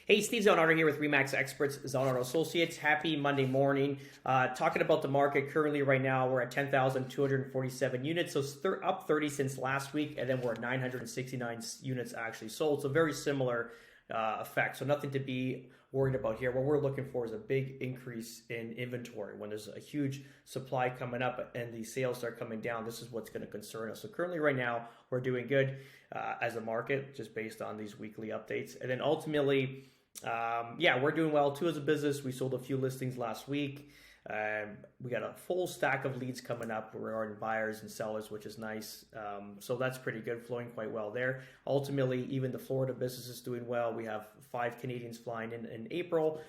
Hey, Steve Zonato here with Remax Experts, Zonato Associates. Happy Monday morning. Talking about the market currently right now, we're at 10,247 units, so up 30 since last week, and then we're at 969 units actually sold, so very similar effect. So nothing to be worried about here. What we're looking for is a big increase in inventory. When there's a huge supply coming up and the sales start coming down, this is what's going to concern us. So currently right now, we're doing good as a market, just based on these weekly updates. And then ultimately, we're doing well too as a business. We sold a few listings last week. We got a full stack of leads coming up regarding buyers and sellers, which is nice. So that's pretty good, flowing quite well there. Ultimately, even the Florida business is doing well. We have 5 Canadians flying in April,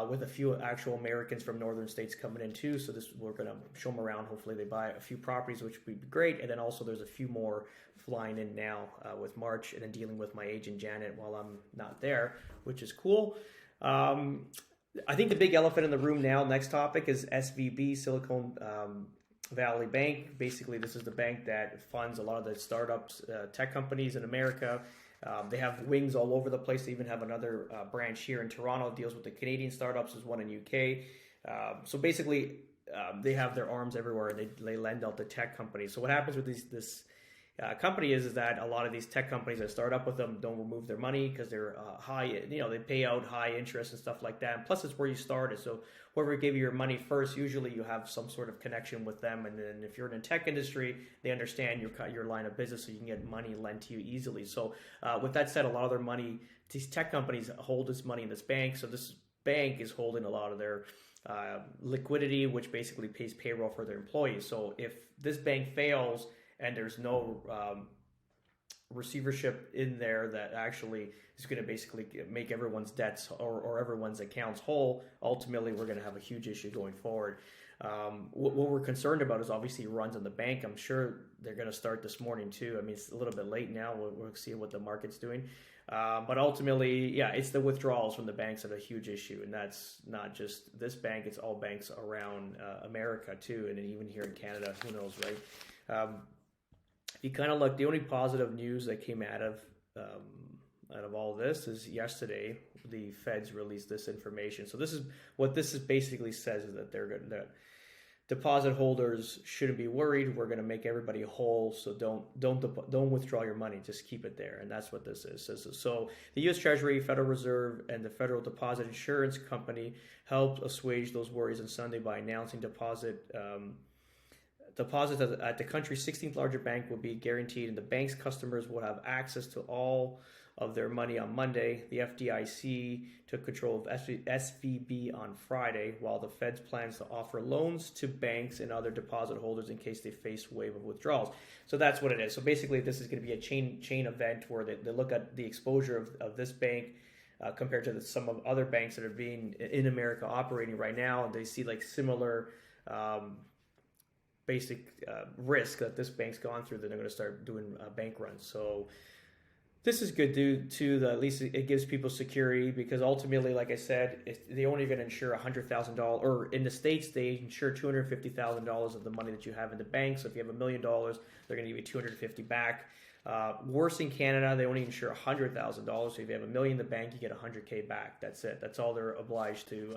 with a few actual Americans from northern states coming in too. So we're going to show them around. Hopefully they buy a few properties, which would be great. And then also there's a few more flying in now with March, and then dealing with my agent Janet while I'm not there, which is cool. I think the big elephant in the room now, next topic, is SVB, Silicon Valley Bank. Basically, this is the bank that funds a lot of the startups, tech companies in America. They have wings all over the place. They even have another branch here in Toronto, deals with the Canadian startups. There's one in UK. So basically, they have their arms everywhere, and they lend out to tech companies. So what happens with this company is that a lot of these tech companies that start up with them don't remove their money because they're high, they pay out high interest and stuff like that. And plus, it's where you started. So whoever gave you your money first, usually you have some sort of connection with them. And then if you're in the tech industry, they understand your line of business, so you can get money lent to you easily. So with that said, a lot of their money, these tech companies hold this money in this bank. So this bank is holding a lot of their liquidity, which basically pays payroll for their employees. So if this bank fails, and there's no receivership in there that actually is going to basically make everyone's debts or everyone's accounts whole, ultimately we're going to have a huge issue going forward. What we're concerned about is obviously runs on the bank. I'm sure they're going to start this morning too. I mean, it's a little bit late now. We'll see what the market's doing. But ultimately, it's the withdrawals from the banks that are a huge issue. And that's not just this bank, it's all banks around America too. And even here in Canada, who knows, right? If you kind of look, the only positive news that came out of all this is yesterday the Feds released this information. So this is what this is basically says, is that that deposit holders shouldn't be worried. We're going to make everybody whole, so don't withdraw your money. Just keep it there, and that's what this is. So the U.S. Treasury, Federal Reserve, and the Federal Deposit Insurance Company helped assuage those worries on Sunday by announcing deposits at the country's 16th largest bank will be guaranteed, and the bank's customers will have access to all of their money on Monday. The FDIC took control of SVB on Friday, while the Fed's plans to offer loans to banks and other deposit holders in case they face a wave of withdrawals. So that's what it is. So basically, this is going to be a chain event where they look at the exposure of this bank compared to some of other banks that are being in America operating right now, and they see like similar basic risk that this bank's gone through, that they're going to start doing bank runs. So this is good due to at least it gives people security, because ultimately, like I said, they only going to insure $100,000, or in the States, they insure $250,000 of the money that you have in the bank. So if you have $1 million, they're going to give you $250 back. Worse in Canada, they only insure $100,000. So if you have $1 million in the bank, you get $100K back. That's it. That's all they're obliged to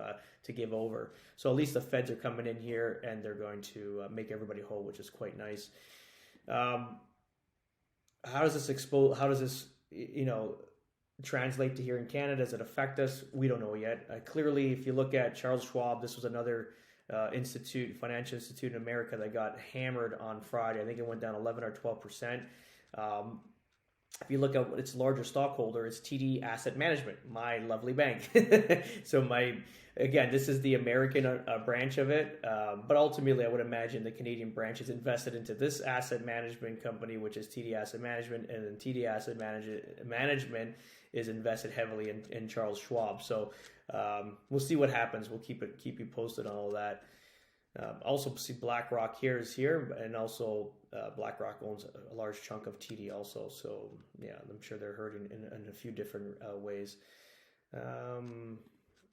give over. So at least the Feds are coming in here and they're going to make everybody whole, which is quite nice. How does this translate to here in Canada? Does it affect us? We don't know yet. Clearly, if you look at Charles Schwab, this was another financial institute in America that got hammered on Friday. I think it went down 11 or 12%. If you look at its largest stockholder, it's TD Asset Management, my lovely bank. So this is the American branch of it. But ultimately, I would imagine the Canadian branch is invested into this asset management company, which is TD Asset Management, and then TD Asset Management is invested heavily in Charles Schwab. So we'll see what happens. We'll keep you posted on all that. Also see BlackRock is here, and also BlackRock owns a large chunk of TD also. So I'm sure they're hurting in a few different ways.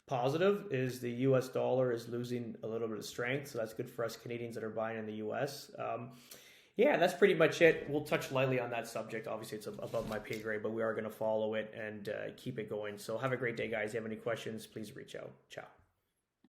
Positive is the U.S. dollar is losing a little bit of strength, so that's good for us Canadians that are buying in the U.S. Yeah, that's pretty much it. We'll touch lightly on that subject. Obviously, it's above my pay grade, but we are going to follow it and keep it going. So have a great day, guys. If you have any questions, please reach out. Ciao.